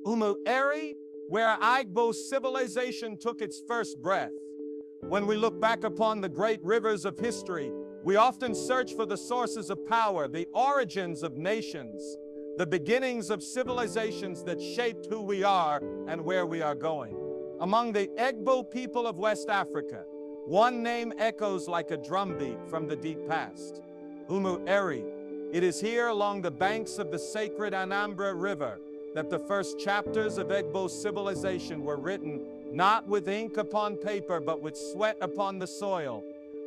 Umu-eri, where Igbo civilization took its first breath. When we look back upon the great rivers of history, we often search for the sources of power, the origins of nations, the beginnings of civilizations that shaped who we are and where we are going. Among the Igbo people of West Africa, one name echoes like a drumbeat from the deep past: Umu-eri. It is here along the banks of the sacred Anambra River that the first chapters of Igbo civilization were written, not with ink upon paper, but with sweat upon the soil,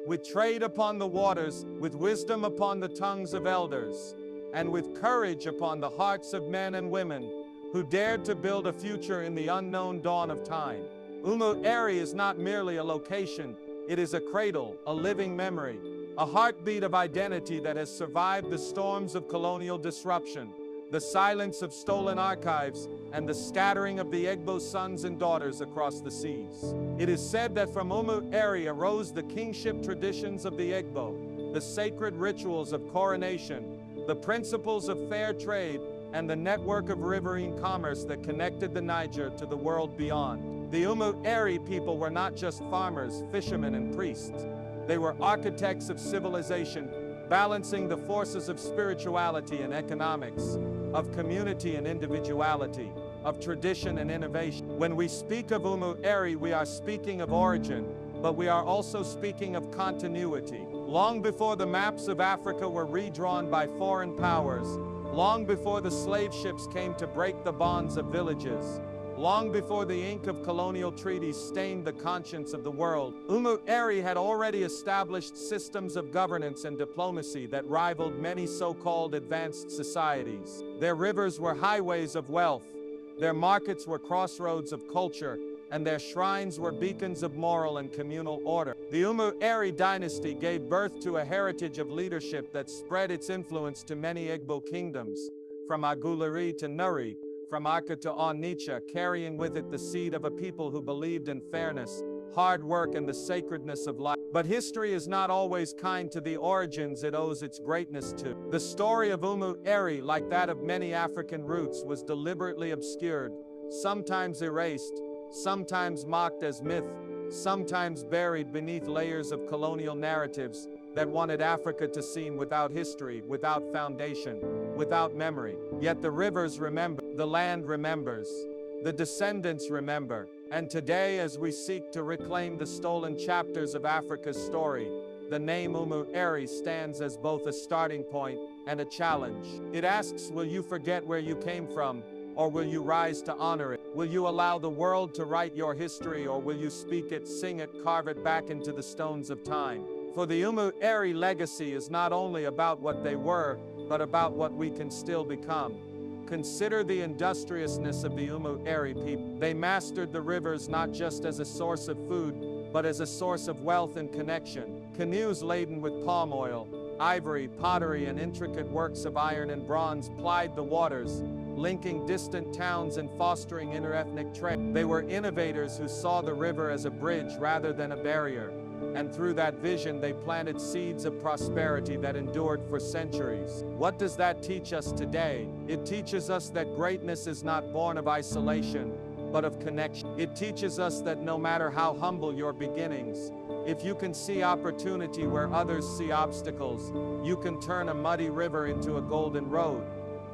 with trade upon the waters, with wisdom upon the tongues of elders, and with courage upon the hearts of men and women who dared to build a future in the unknown dawn of time. Umu-eri is not merely a location, it is a cradle, a living memory, a heartbeat of identity that has survived the storms of colonial disruption, the silence of stolen archives, and the scattering of the Igbo sons and daughters across the seas. It is said that from Umu-eri arose the kingship traditions of the Igbo, the sacred rituals of coronation, the principles of fair trade, and the network of riverine commerce that connected the Niger to the world beyond. The Umu-eri people were not just farmers, fishermen, and priests. They were architects of civilization, balancing the forces of spirituality and economics, of community and individuality, of tradition and innovation. When we speak of Umu-eri, we are speaking of origin, but we are also speaking of continuity. Long before the maps of Africa were redrawn by foreign powers, long before the slave ships came to break the bonds of villages, long before the ink of colonial treaties stained the conscience of the world, Umu-eri had already established systems of governance and diplomacy that rivaled many so-called advanced societies. Their rivers were highways of wealth, their markets were crossroads of culture, and their shrines were beacons of moral and communal order. The Umu-eri dynasty gave birth to a heritage of leadership that spread its influence to many Igbo kingdoms, from Aguleri to Nuri, from Aka to Onitsha, carrying with it the seed of a people who believed in fairness, hard work, and the sacredness of life. But history is not always kind to the origins it owes its greatness to. The story of Umu-eri, like that of many African roots, was deliberately obscured, sometimes erased, sometimes mocked as myth, sometimes buried beneath layers of colonial narratives that wanted Africa to seem without history, without foundation, without memory. Yet the rivers remember, the land remembers, the descendants remember. And today, as we seek to reclaim the stolen chapters of Africa's story, the name Umu-eri stands as both a starting point and a challenge. It asks, will you forget where you came from, or will you rise to honor it? Will you allow the world to write your history, or will you speak it, sing it, carve it back into the stones of time? For the Umu-eri legacy is not only about what they were, but about what we can still become. Consider the industriousness of the Umu-eri people. They mastered the rivers not just as a source of food, but as a source of wealth and connection. Canoes laden with palm oil, ivory, pottery, and intricate works of iron and bronze plied the waters, linking distant towns and fostering interethnic trade. They were innovators who saw the river as a bridge rather than a barrier, and through that vision they planted seeds of prosperity that endured for centuries. What does that teach us today? It teaches us that greatness is not born of isolation, but of connection. It teaches us that no matter how humble your beginnings, if you can see opportunity where others see obstacles, you can turn a muddy river into a golden road.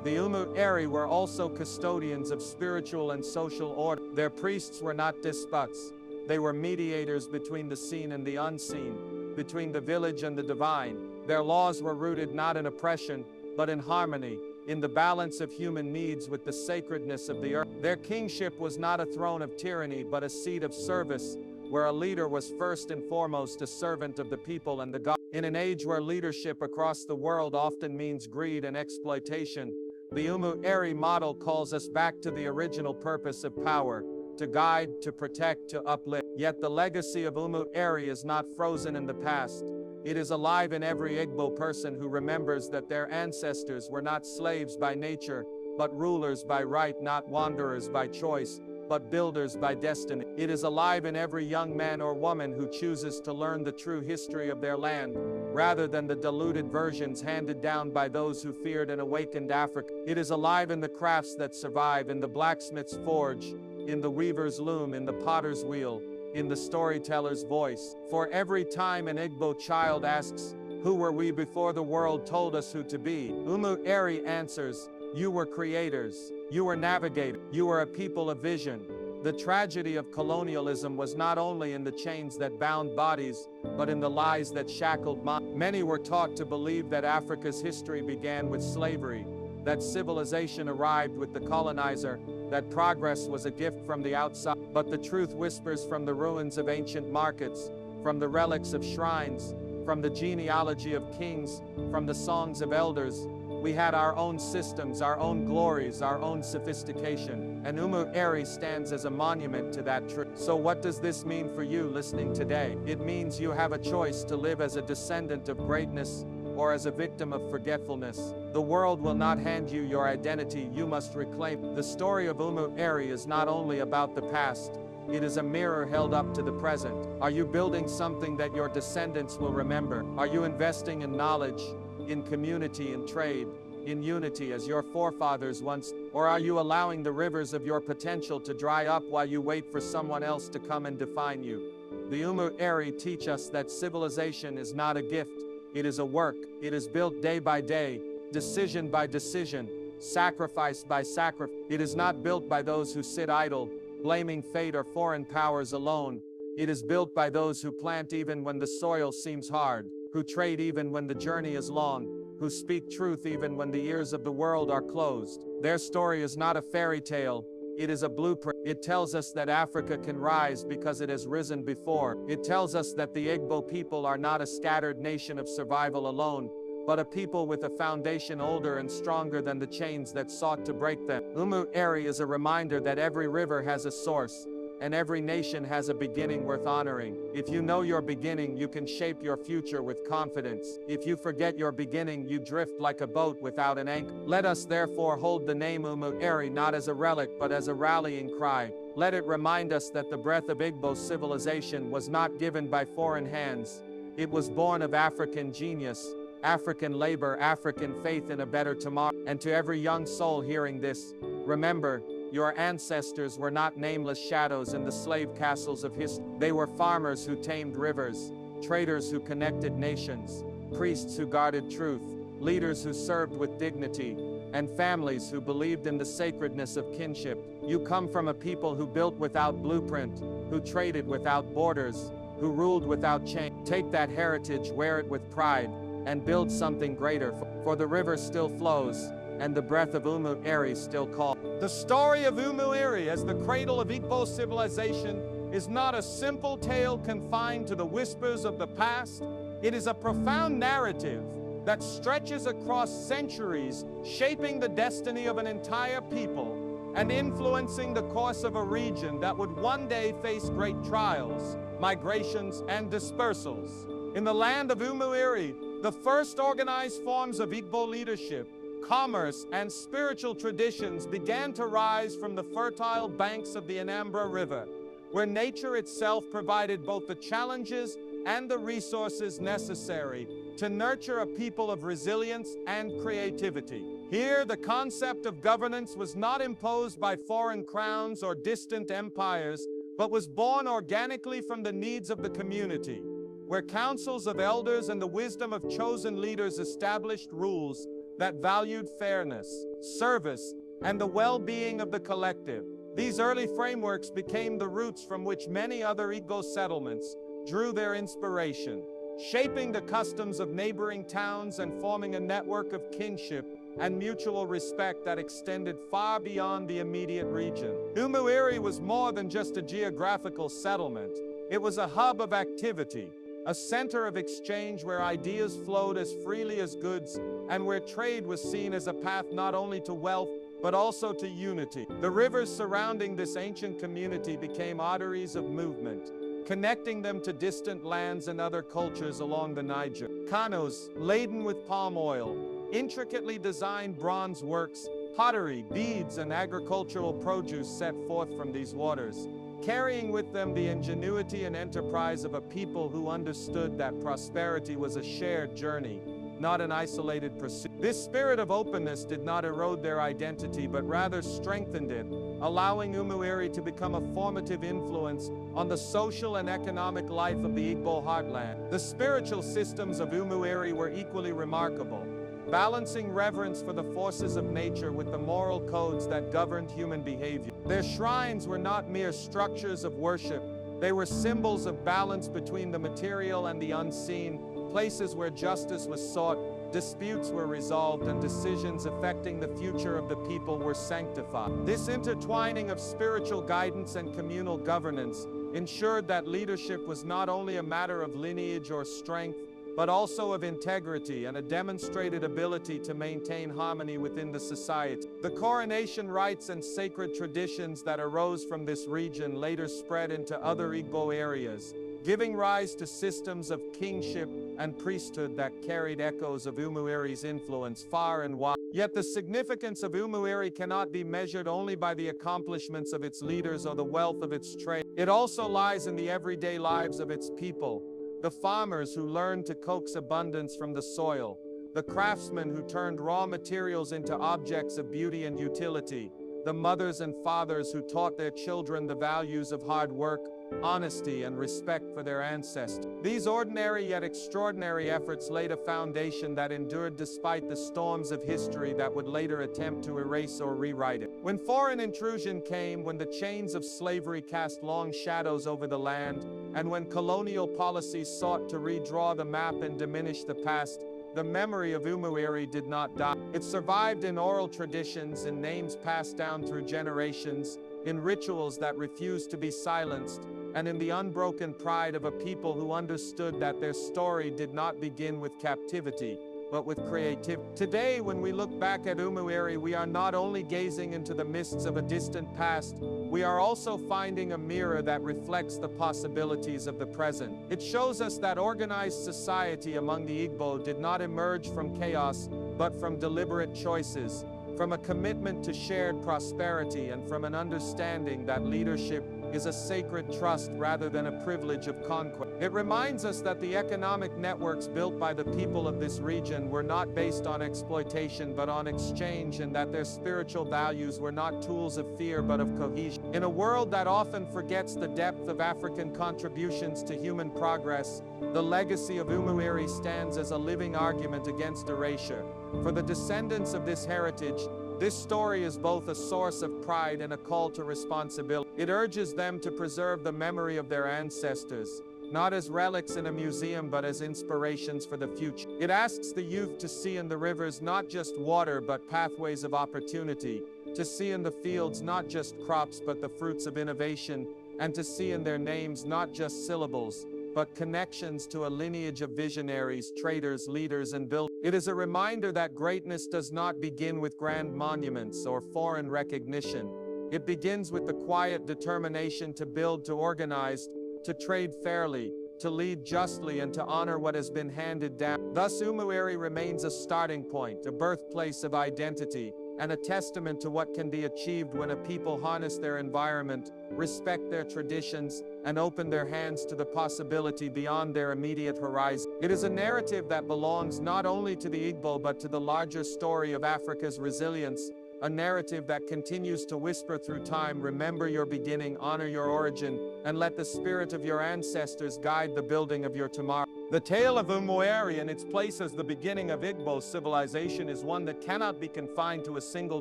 The Umu-eri were also custodians of spiritual and social order. Their priests were not despots. They were mediators between the seen and the unseen, between the village and the divine. Their laws were rooted not in oppression, but in harmony, in the balance of human needs with the sacredness of the earth. Their kingship was not a throne of tyranny, but a seat of service, where a leader was first and foremost a servant of the people and the God. In an age where leadership across the world often means greed and exploitation, the Umu-eri model calls us back to the original purpose of power: to guide, to protect, to uplift. Yet the legacy of Umu-eri is not frozen in the past. It is alive in every Igbo person who remembers that their ancestors were not slaves by nature, but rulers by right, not wanderers by choice, but builders by destiny. It is alive in every young man or woman who chooses to learn the true history of their land, rather than the diluted versions handed down by those who feared an awakened Africa. It is alive in the crafts that survive, in the blacksmith's forge, in the weaver's loom, in the potter's wheel, in the storyteller's voice. For every time an Igbo child asks, "Who were we before the world told us who to be?" Umu-eri answers, "You were creators, you were navigators, you were a people of vision." The tragedy of colonialism was not only in the chains that bound bodies, but in the lies that shackled minds. Many were taught to believe that Africa's history began with slavery, that civilization arrived with the colonizer, that progress was a gift from the outside. But the truth whispers from the ruins of ancient markets, from the relics of shrines, from the genealogy of kings, from the songs of elders. We had our own systems, our own glories, our own sophistication, and Umu-eri stands as a monument to that truth. So what does this mean for you listening today? It means you have a choice to live as a descendant of greatness or as a victim of forgetfulness. The world will not hand you your identity, you must reclaim. The story of Umu-eri is not only about the past, it is a mirror held up to the present. Are you building something that your descendants will remember? Are you investing in knowledge, in community, in trade, in unity as your forefathers once? Or are you allowing the rivers of your potential to dry up while you wait for someone else to come and define you? The Umu-eri teach us that civilization is not a gift, it is a work. It is built day by day, decision by decision, sacrifice by sacrifice. It is not built by those who sit idle, blaming fate or foreign powers alone. It is built by those who plant even when the soil seems hard, who trade even when the journey is long, who speak truth even when the ears of the world are closed. Their story is not a fairy tale, it is a blueprint. It tells us that Africa can rise because it has risen before. It tells us that the Igbo people are not a scattered nation of survival alone, but a people with a foundation older and stronger than the chains that sought to break them. Umu-eri is a reminder that every river has a source, and every nation has a beginning worth honoring. If you know your beginning, you can shape your future with confidence. If you forget your beginning, you drift like a boat without an anchor. Let us therefore hold the name Umu-eri not as a relic but as a rallying cry. Let it remind us that the breath of Igbo civilization was not given by foreign hands. It was born of African genius, African labor, African faith in a better tomorrow. And to every young soul hearing this, remember, your ancestors were not nameless shadows in the slave castles of history. They were farmers who tamed rivers, traders who connected nations, priests who guarded truth, leaders who served with dignity, and families who believed in the sacredness of kinship. You come from a people who built without blueprint, who traded without borders, who ruled without chains. Take that heritage, wear it with pride, and build something greater, for the river still flows, and the breath of Umu-eri still calls. The story of Umu-eri as the cradle of Igbo civilization is not a simple tale confined to the whispers of the past. It is a profound narrative that stretches across centuries, shaping the destiny of an entire people and influencing the course of a region that would one day face great trials, migrations, and dispersals. In the land of Umu-eri, the first organized forms of Igbo leadership, commerce, and spiritual traditions began to rise from the fertile banks of the Anambra River, where nature itself provided both the challenges and the resources necessary to nurture a people of resilience and creativity. Here, the concept of governance was not imposed by foreign crowns or distant empires, but was born organically from the needs of the community, where councils of elders and the wisdom of chosen leaders established rules that valued fairness, service, and the well-being of the collective. These early frameworks became the roots from which many other Igbo settlements drew their inspiration, shaping the customs of neighboring towns and forming a network of kinship and mutual respect that extended far beyond the immediate region. Umu-eri was more than just a geographical settlement. It was a hub of activity, a center of exchange where ideas flowed as freely as goods, and where trade was seen as a path not only to wealth, but also to unity. The rivers surrounding this ancient community became arteries of movement, connecting them to distant lands and other cultures along the Niger. Canoes, laden with palm oil, intricately designed bronze works, Pottery, beads, and agricultural produce set forth from these waters, carrying with them the ingenuity and enterprise of a people who understood that prosperity was a shared journey, not an isolated pursuit. This spirit of openness did not erode their identity, but rather strengthened it, allowing Umu-eri to become a formative influence on the social and economic life of the Igbo heartland. The spiritual systems of Umu-eri were equally remarkable, balancing reverence for the forces of nature with the moral codes that governed human behavior. Their shrines were not mere structures of worship, they were symbols of balance between the material and the unseen, places where justice was sought, disputes were resolved, and decisions affecting the future of the people were sanctified. This intertwining of spiritual guidance and communal governance ensured that leadership was not only a matter of lineage or strength, but also of integrity and a demonstrated ability to maintain harmony within the society. The coronation rites and sacred traditions that arose from this region later spread into other Igbo areas, giving rise to systems of kingship and priesthood that carried echoes of Umu-eri's influence far and wide. Yet the significance of Umu-eri cannot be measured only by the accomplishments of its leaders or the wealth of its trade. It also lies in the everyday lives of its people, the farmers who learned to coax abundance from the soil, the craftsmen who turned raw materials into objects of beauty and utility, the mothers and fathers who taught their children the values of hard work, honesty, and respect for their ancestors. These ordinary yet extraordinary efforts laid a foundation that endured despite the storms of history that would later attempt to erase or rewrite it. When foreign intrusion came, when the chains of slavery cast long shadows over the land, and when colonial policies sought to redraw the map and diminish the past, the memory of Umu-eri did not die. It survived in oral traditions, in names passed down through generations, in rituals that refused to be silenced, and in the unbroken pride of a people who understood that their story did not begin with captivity, but with creativity. Today, when we look back at Umu-eri, we are not only gazing into the mists of a distant past, we are also finding a mirror that reflects the possibilities of the present. It shows us that organized society among the Igbo did not emerge from chaos, but from deliberate choices, from a commitment to shared prosperity, and from an understanding that leadership is a sacred trust rather than a privilege of conquest. It reminds us that the economic networks built by the people of this region were not based on exploitation but on exchange, and that their spiritual values were not tools of fear but of cohesion. In a world that often forgets the depth of African contributions to human progress, the legacy of Umu-eri stands as a living argument against erasure. For the descendants of this heritage, this story is both a source of pride and a call to responsibility. It urges them to preserve the memory of their ancestors, not as relics in a museum but as inspirations for the future. It asks the youth to see in the rivers not just water but pathways of opportunity, to see in the fields not just crops but the fruits of innovation, and to see in their names not just syllables, but connections to a lineage of visionaries, traders, leaders, and builders. It is a reminder that greatness does not begin with grand monuments or foreign recognition. It begins with the quiet determination to build, to organize, to trade fairly, to lead justly, and to honor what has been handed down. Thus, Umu-eri remains a starting point, a birthplace of identity, and a testament to what can be achieved when a people harness their environment, respect their traditions, and open their hands to the possibility beyond their immediate horizon. It is a narrative that belongs not only to the Igbo but to the larger story of Africa's resilience, a narrative that continues to whisper through time: remember your beginning, honor your origin, and let the spirit of your ancestors guide the building of your tomorrow. The tale of Umu-eri and its place as the beginning of Igbo civilization is one that cannot be confined to a single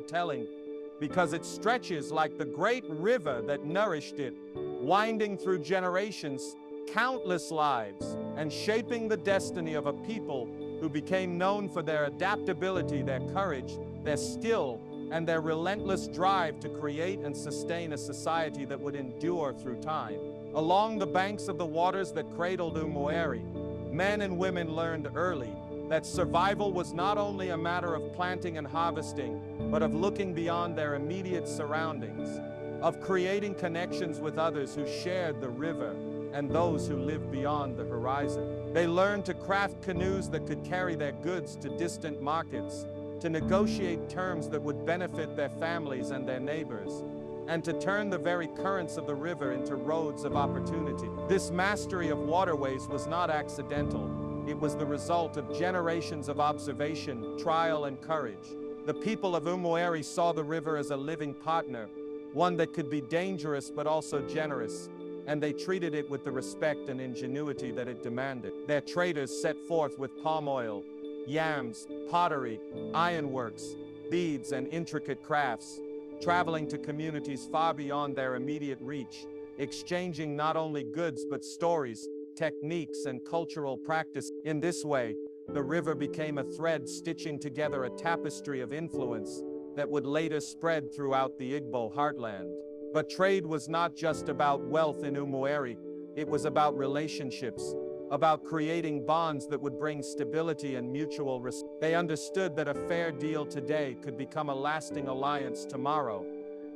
telling, because it stretches like the great river that nourished it, winding through generations, countless lives, and shaping the destiny of a people who became known for their adaptability, their courage, their skill, and their relentless drive to create and sustain a society that would endure through time. Along the banks of the waters that cradled Umu-eri, men and women learned early that survival was not only a matter of planting and harvesting, but of looking beyond their immediate surroundings, of creating connections with others who shared the river and those who lived beyond the horizon. They learned to craft canoes that could carry their goods to distant markets, to negotiate terms that would benefit their families and their neighbors, and to turn the very currents of the river into roads of opportunity. This mastery of waterways was not accidental. It was the result of generations of observation, trial, and courage. The people of Umu-eri saw the river as a living partner, one that could be dangerous but also generous, and they treated it with the respect and ingenuity that it demanded. Their traders set forth with palm oil, yams, pottery, ironworks, beads, and intricate crafts, traveling to communities far beyond their immediate reach, exchanging not only goods but stories, techniques, and cultural practice. In this way, the river became a thread stitching together a tapestry of influence that would later spread throughout the Igbo heartland. But trade was not just about wealth in Umu-eri, it was about relationships, about creating bonds that would bring stability and mutual respect. They understood that a fair deal today could become a lasting alliance tomorrow,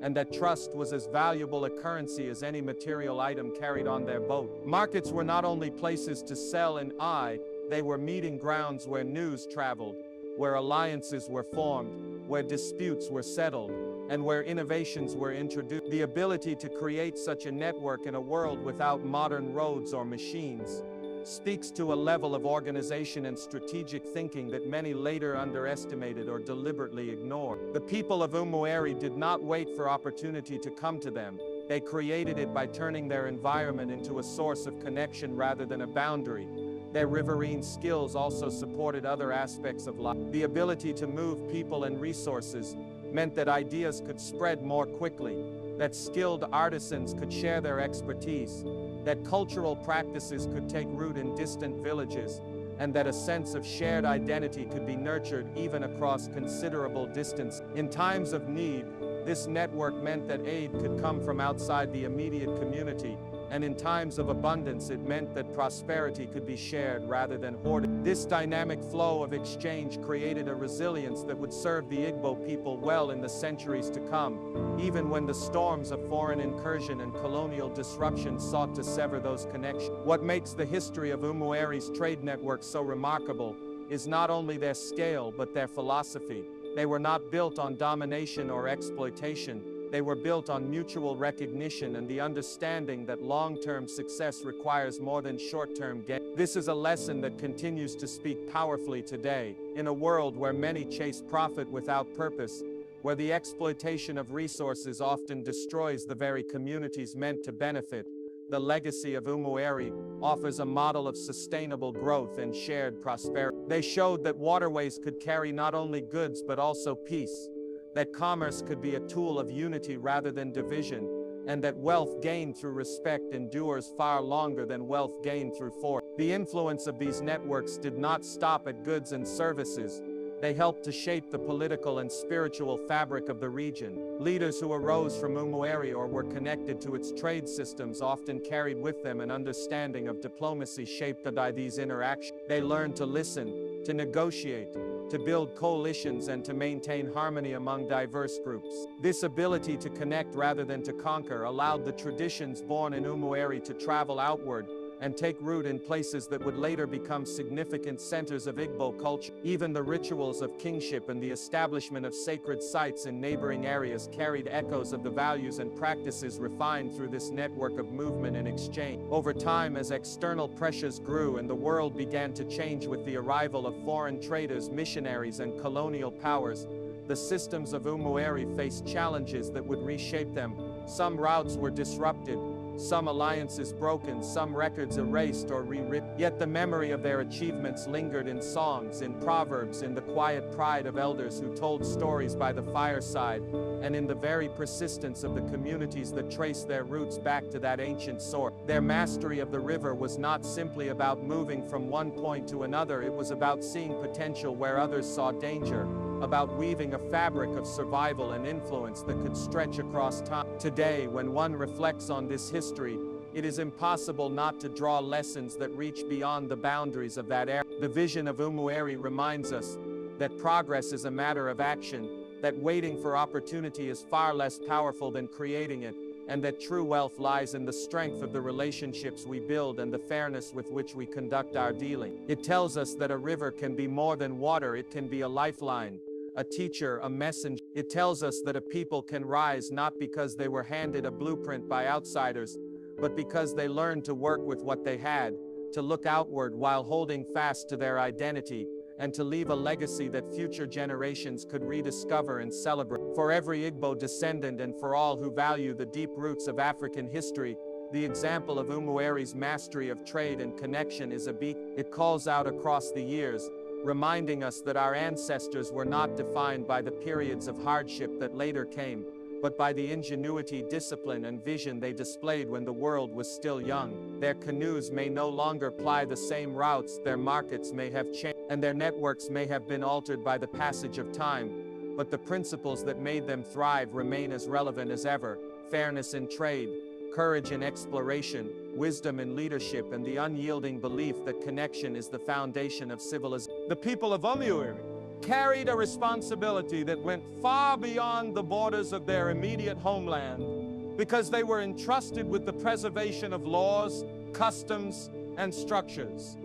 and that trust was as valuable a currency as any material item carried on their boat. Markets were not only places to sell and buy, they were meeting grounds where news traveled, where alliances were formed, where disputes were settled, and where innovations were introduced. The ability to create such a network in a world without modern roads or machines speaks to a level of organization and strategic thinking that many later underestimated or deliberately ignored. The people of Umu-eri did not wait for opportunity to come to them. They created it by turning their environment into a source of connection rather than a boundary. Their riverine skills also supported other aspects of life. The ability to move people and resources meant that ideas could spread more quickly, that skilled artisans could share their expertise, that cultural practices could take root in distant villages, and that a sense of shared identity could be nurtured even across considerable distance. In times of need, this network meant that aid could come from outside the immediate community, and in times of abundance it meant that prosperity could be shared rather than hoarded. This dynamic flow of exchange created a resilience that would serve the Igbo people well in the centuries to come, even when the storms of foreign incursion and colonial disruption sought to sever those connections. What makes the history of Umu-eri's trade network so remarkable is not only their scale but their philosophy. They were not built on domination or exploitation. They were built on mutual recognition and the understanding that long-term success requires more than short-term gain. This is a lesson that continues to speak powerfully today, in a world where many chase profit without purpose, where the exploitation of resources often destroys the very communities meant to benefit. The legacy of Umu-eri offers a model of sustainable growth and shared prosperity. They showed that waterways could carry not only goods but also peace, that commerce could be a tool of unity rather than division, and that wealth gained through respect endures far longer than wealth gained through force. The influence of these networks did not stop at goods and services. They helped to shape the political and spiritual fabric of the region. Leaders who arose from Umu-eri or were connected to its trade systems often carried with them an understanding of diplomacy shaped by these interactions. They learned to listen, to negotiate, to build coalitions, and to maintain harmony among diverse groups. This ability to connect rather than to conquer allowed the traditions born in Umu-eri to travel outward and take root in places that would later become significant centers of Igbo culture. Even the rituals of kingship and the establishment of sacred sites in neighboring areas carried echoes of the values and practices refined through this network of movement and exchange. Over time, as external pressures grew and the world began to change with the arrival of foreign traders, missionaries, and colonial powers, the systems of Umu-eri faced challenges that would reshape them. Some routes were disrupted, some alliances broken, some records erased or rewritten. Yet the memory of their achievements lingered in songs, in proverbs, in the quiet pride of elders who told stories by the fireside, and in the very persistence of the communities that traced their roots back to that ancient source. Their mastery of the river was not simply about moving from one point to another, it was about seeing potential where others saw danger, about weaving a fabric of survival and influence that could stretch across time. Today, when one reflects on this history, it is impossible not to draw lessons that reach beyond the boundaries of that era. The vision of Umu-eri reminds us that progress is a matter of action, that waiting for opportunity is far less powerful than creating it, and that true wealth lies in the strength of the relationships we build and the fairness with which we conduct our dealing. It tells us that a river can be more than water, it can be a lifeline, a teacher, a messenger. It tells us that a people can rise not because they were handed a blueprint by outsiders, but because they learned to work with what they had, to look outward while holding fast to their identity, and to leave a legacy that future generations could rediscover and celebrate. For every Igbo descendant and for all who value the deep roots of African history, the example of Umu-eri's mastery of trade and connection is a beat. It calls out across the years, reminding us that our ancestors were not defined by the periods of hardship that later came, but by the ingenuity, discipline, and vision they displayed when the world was still young. Their canoes may no longer ply the same routes, their markets may have changed, and their networks may have been altered by the passage of time, but the principles that made them thrive remain as relevant as ever: fairness in trade, courage in exploration, wisdom in leadership, and the unyielding belief that connection is the foundation of civilization. The people of Umu-eri carried a responsibility that went far beyond the borders of their immediate homeland, because they were entrusted with the preservation of laws, customs, and structures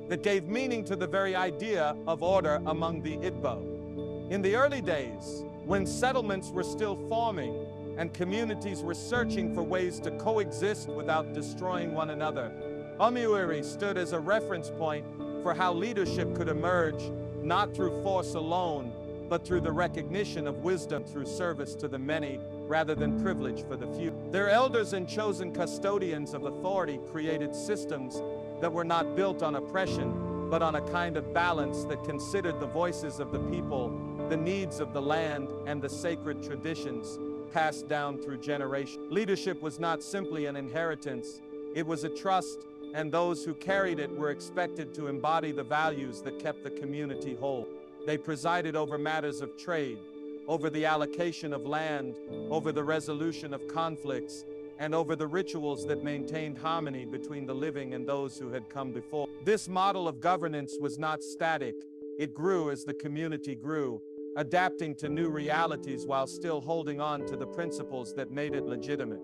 that gave meaning to the very idea of order among the Igbo. In the early days, when settlements were still forming and communities were searching for ways to coexist without destroying one another, Umu-eri stood as a reference point for how leadership could emerge, not through force alone, but through the recognition of wisdom, through service to the many rather than privilege for the few. Their elders and chosen custodians of authority created systems that were not built on oppression, but on a kind of balance that considered the voices of the people, the needs of the land, and the sacred traditions passed down through generations. Leadership was not simply an inheritance, it was a trust, and those who carried it were expected to embody the values that kept the community whole. They presided over matters of trade, over the allocation of land, over the resolution of conflicts, and over the rituals that maintained harmony between the living and those who had come before. This model of governance was not static. It grew as the community grew, adapting to new realities while still holding on to the principles that made it legitimate.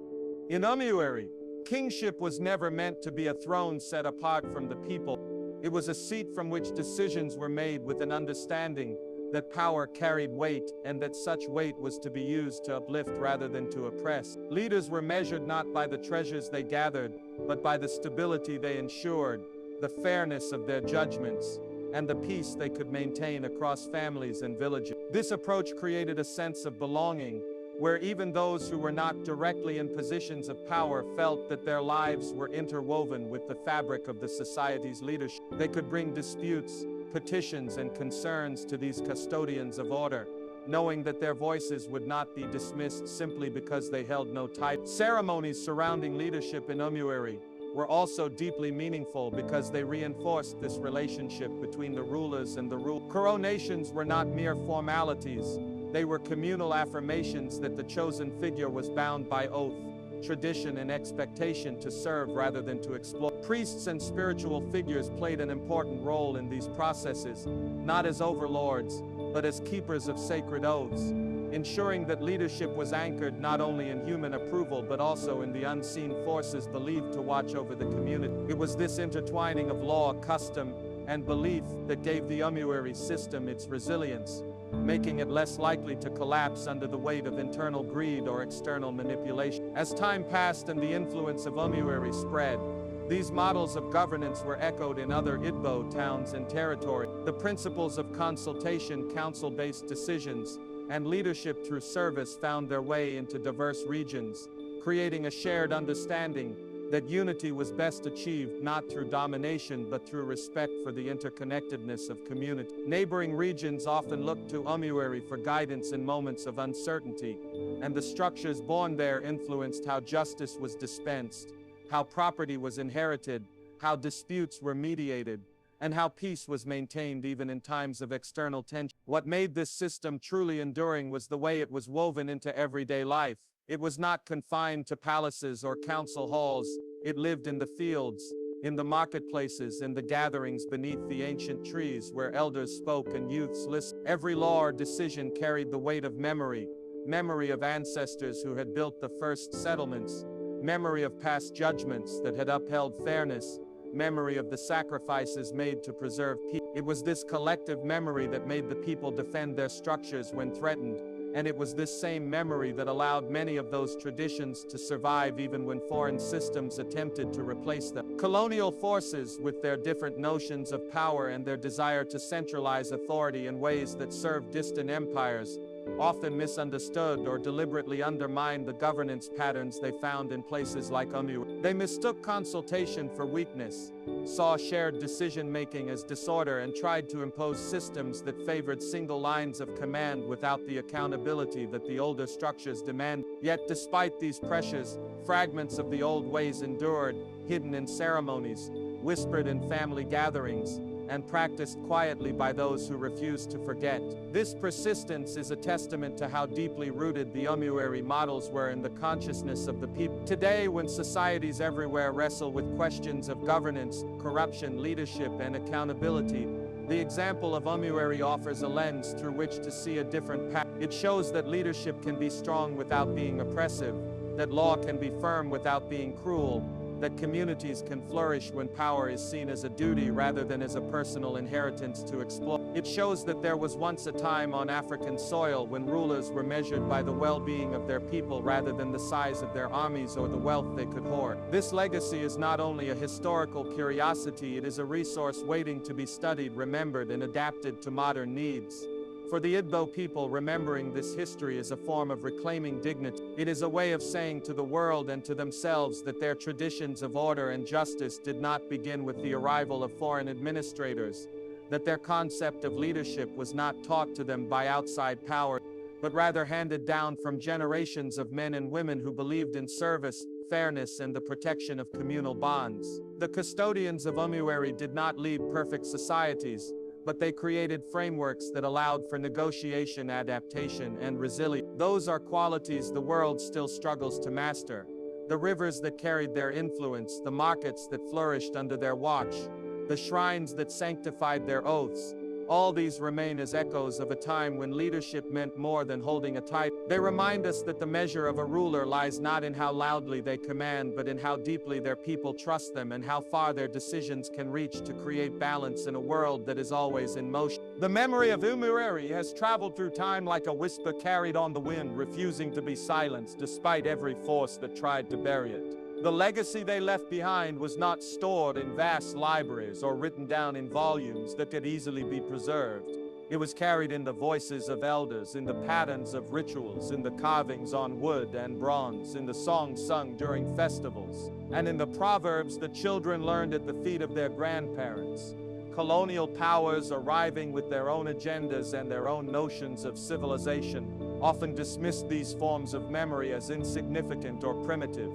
In Umu-eri, kingship was never meant to be a throne set apart from the people. It was a seat from which decisions were made with an understanding that power carried weight and that such weight was to be used to uplift rather than to oppress. Leaders were measured not by the treasures they gathered, but by the stability they ensured, the fairness of their judgments, and the peace they could maintain across families and villages. This approach created a sense of belonging, where even those who were not directly in positions of power felt that their lives were interwoven with the fabric of the society's leadership. They could bring disputes, petitions, and concerns to these custodians of order, knowing that their voices would not be dismissed simply because they held no title. Ceremonies surrounding leadership in Umu-eri were also deeply meaningful because they reinforced this relationship between the rulers and the ruled. Coronations were not mere formalities. They were communal affirmations that the chosen figure was bound by oath, tradition, and expectation to serve rather than to exploit. Priests and spiritual figures played an important role in these processes, not as overlords, but as keepers of sacred oaths, ensuring that leadership was anchored not only in human approval but also in the unseen forces believed to watch over the community. It was this intertwining of law, custom, and belief that gave the Umu-eri system its resilience, making it less likely to collapse under the weight of internal greed or external manipulation. As time passed and the influence of Umu-eri spread, these models of governance were echoed in other Igbo towns and territories. The principles of consultation, council-based decisions, and leadership through service found their way into diverse regions, creating a shared understanding that unity was best achieved not through domination but through respect for the interconnectedness of community. Neighboring regions often looked to Umu-eri for guidance in moments of uncertainty, and the structures born there influenced how justice was dispensed, how property was inherited, how disputes were mediated, and how peace was maintained even in times of external tension. What made this system truly enduring was the way it was woven into everyday life. It was not confined to palaces or council halls. It lived in the fields, in the marketplaces, in the gatherings beneath the ancient trees where elders spoke and youths listened. Every law or decision carried the weight of memory of ancestors who had built the first settlements, memory of past judgments that had upheld fairness, memory of the sacrifices made to preserve peace. It was this collective memory that made the people defend their structures when threatened, and it was this same memory that allowed many of those traditions to survive even when foreign systems attempted to replace them. Colonial forces, with their different notions of power and their desire to centralize authority in ways that served distant empires, often misunderstood or deliberately undermined the governance patterns they found in places like Umu-eri. They mistook consultation for weakness, saw shared decision-making as disorder, and tried to impose systems that favored single lines of command without the accountability that the older structures demand. Yet despite these pressures, fragments of the old ways endured, hidden in ceremonies, whispered in family gatherings, and practiced quietly by those who refused to forget. This persistence is a testament to how deeply rooted the Umu-eri models were in the consciousness of the people. Today, when societies everywhere wrestle with questions of governance, corruption, leadership, and accountability, the example of Umu-eri offers a lens through which to see a different path. It shows that leadership can be strong without being oppressive, that law can be firm without being cruel, that communities can flourish when power is seen as a duty rather than as a personal inheritance to exploit. It shows that there was once a time on African soil when rulers were measured by the well-being of their people rather than the size of their armies or the wealth they could hoard. This legacy is not only a historical curiosity, it is a resource waiting to be studied, remembered, and adapted to modern needs. For the Igbo people, remembering this history is a form of reclaiming dignity. It is a way of saying to the world and to themselves that their traditions of order and justice did not begin with the arrival of foreign administrators, that their concept of leadership was not taught to them by outside power, but rather handed down from generations of men and women who believed in service, fairness, and the protection of communal bonds. The custodians of Umu-eri did not lead perfect societies, but they created frameworks that allowed for negotiation, adaptation, and resilience. Those are qualities the world still struggles to master. The rivers that carried their influence, the markets that flourished under their watch, the shrines that sanctified their oaths, all these remain as echoes of a time when leadership meant more than holding a title. They remind us that the measure of a ruler lies not in how loudly they command, but in how deeply their people trust them and how far their decisions can reach to create balance in a world that is always in motion. The memory of Umu-eri has traveled through time like a whisper carried on the wind, refusing to be silenced despite every force that tried to bury it. The legacy they left behind was not stored in vast libraries or written down in volumes that could easily be preserved. It was carried in the voices of elders, in the patterns of rituals, in the carvings on wood and bronze, in the songs sung during festivals, and in the proverbs the children learned at the feet of their grandparents. Colonial powers, arriving with their own agendas and their own notions of civilization, often dismissed these forms of memory as insignificant or primitive.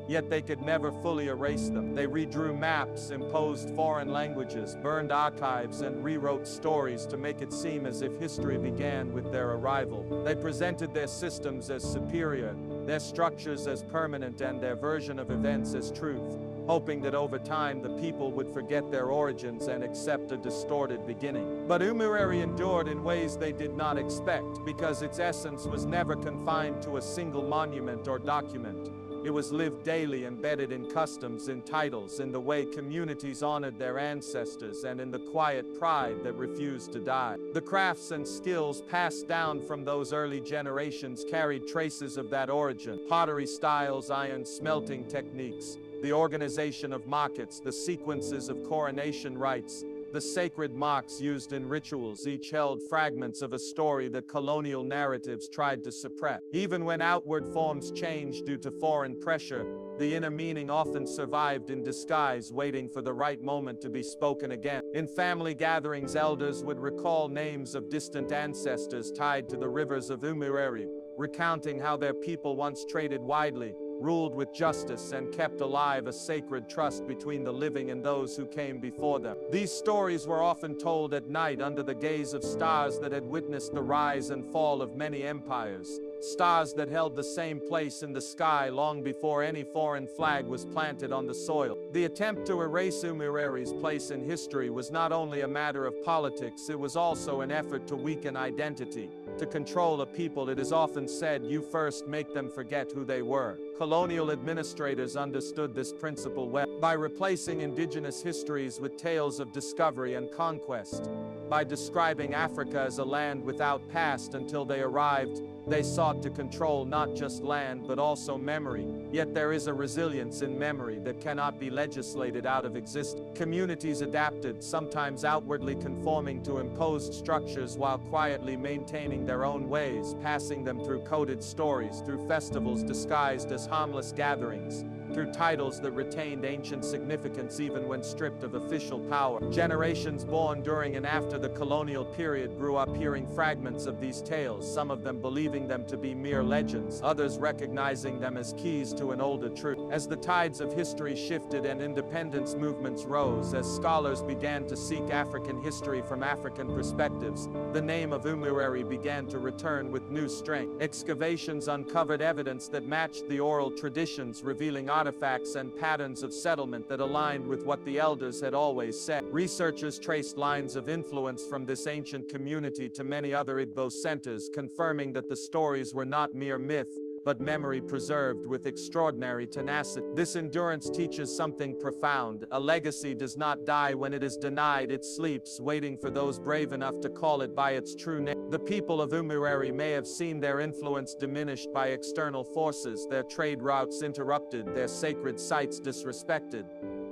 Yet they could never fully erase them. They redrew maps, imposed foreign languages, burned archives, and rewrote stories to make it seem as if history began with their arrival. They presented their systems as superior, their structures as permanent, and their version of events as truth, hoping that over time the people would forget their origins and accept a distorted beginning. But Umu-eri endured in ways they did not expect, because its essence was never confined to a single monument or document. It was lived daily, embedded in customs, in titles, in the way communities honored their ancestors, and in the quiet pride that refused to die. The crafts and skills passed down from those early generations carried traces of that origin. Pottery styles, iron smelting techniques, the organization of markets, the sequences of coronation rites, the sacred marks used in rituals, each held fragments of a story that colonial narratives tried to suppress. Even when outward forms changed due to foreign pressure, the inner meaning often survived in disguise, waiting for the right moment to be spoken again. In family gatherings, elders would recall names of distant ancestors tied to the rivers of Umu-eri, recounting how their people once traded widely, ruled with justice, and kept alive a sacred trust between the living and those who came before them. These stories were often told at night under the gaze of stars that had witnessed the rise and fall of many empires, stars that held the same place in the sky long before any foreign flag was planted on the soil. The attempt to erase Umu-eri's place in history was not only a matter of politics, it was also an effort to weaken identity. To control a people, it is often said, you first make them forget who they were. Colonial administrators understood this principle well by replacing indigenous histories with tales of discovery and conquest. By describing Africa as a land without past until they arrived, they sought to control not just land but also memory. Yet there is a resilience in memory that cannot be legislated out of existence. Communities adapted, sometimes outwardly conforming to imposed structures while quietly maintaining their own ways, passing them through coded stories, through festivals disguised as harmless gatherings, through titles that retained ancient significance even when stripped of official power. Generations born during and after the colonial period grew up hearing fragments of these tales, some of them believing them to be mere legends, others recognizing them as keys to an older truth. As the tides of history shifted and independence movements rose, as scholars began to seek African history from African perspectives, the name of Umu-eri began to return with new strength. Excavations uncovered evidence that matched the oral traditions, revealing artifacts and patterns of settlement that aligned with what the elders had always said. Researchers traced lines of influence from this ancient community to many other Igbo centers, confirming that the stories were not mere myth, but memory preserved with extraordinary tenacity. This endurance teaches something profound. A legacy does not die when it is denied, it sleeps, waiting for those brave enough to call it by its true name. The people of Umu-eri may have seen their influence diminished by external forces, their trade routes interrupted, their sacred sites disrespected.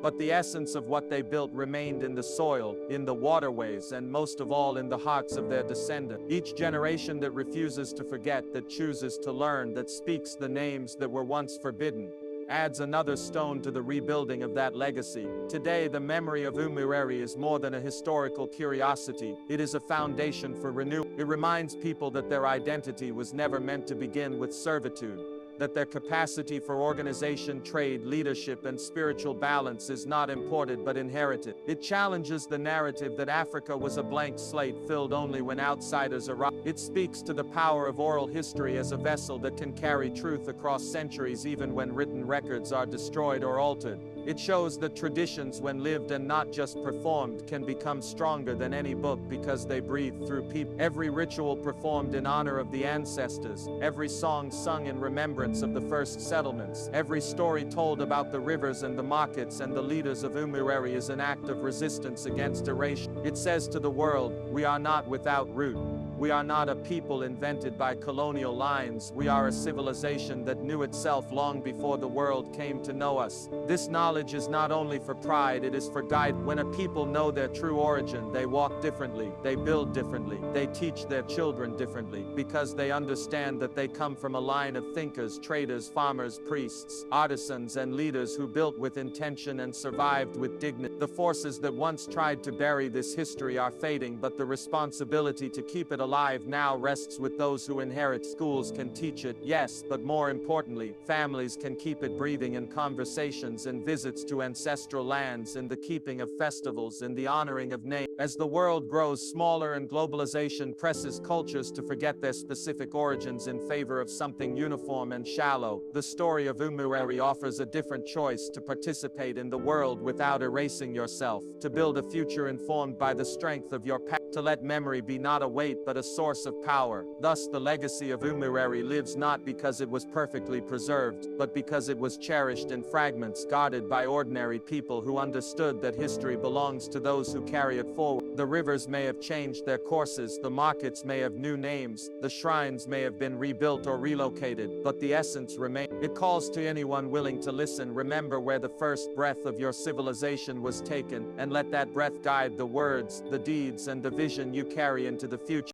But the essence of what they built remained in the soil, in the waterways, and most of all in the hearts of their descendants. Each generation that refuses to forget, that chooses to learn, that speaks the names that were once forbidden, adds another stone to the rebuilding of that legacy. Today, the memory of Umu-eri is more than a historical curiosity. It is a foundation for renewal. It reminds people that their identity was never meant to begin with servitude, that their capacity for organization, trade, leadership, and spiritual balance is not imported but inherited. It challenges the narrative that Africa was a blank slate filled only when outsiders arrived. It speaks to the power of oral history as a vessel that can carry truth across centuries even when written records are destroyed or altered. It shows that traditions, when lived and not just performed, can become stronger than any book because they breathe through people. Every ritual performed in honor of the ancestors, every song sung in remembrance of the first settlements, every story told about the rivers and the markets and the leaders of Umu-eri is an act of resistance against erasure. It says to the world, we are not without root. We are not a people invented by colonial lines. We are a civilization that knew itself long before the world came to know us. This knowledge is not only for pride, it is for guidance. When a people know their true origin, they walk differently, they build differently, they teach their children differently, because they understand that they come from a line of thinkers, traders, farmers, priests, artisans, and leaders who built with intention and survived with dignity. The forces that once tried to bury this history are fading, but the responsibility to keep it alive now rests with those who inherit. Schools can teach it, yes, but more importantly, families can keep it breathing in conversations and visits to ancestral lands, in the keeping of festivals, in the honoring of names. As the world grows smaller and globalization presses cultures to forget their specific origins in favor of something uniform and shallow, the story of Umu-eri offers a different choice: to participate in the world without erasing yourself, to build a future informed by the strength of your past, to let memory be not a weight but a source of power. Thus, the legacy of Umu-eri lives not because it was perfectly preserved, but because it was cherished in fragments, guarded by ordinary people who understood that history belongs to those who carry it forward. The rivers may have changed their courses, the markets may have new names, the shrines may have been rebuilt or relocated, but the essence remains. It calls to anyone willing to listen: remember where the first breath of your civilization was taken, and let that breath guide the words, the deeds, and the vision you carry into the future.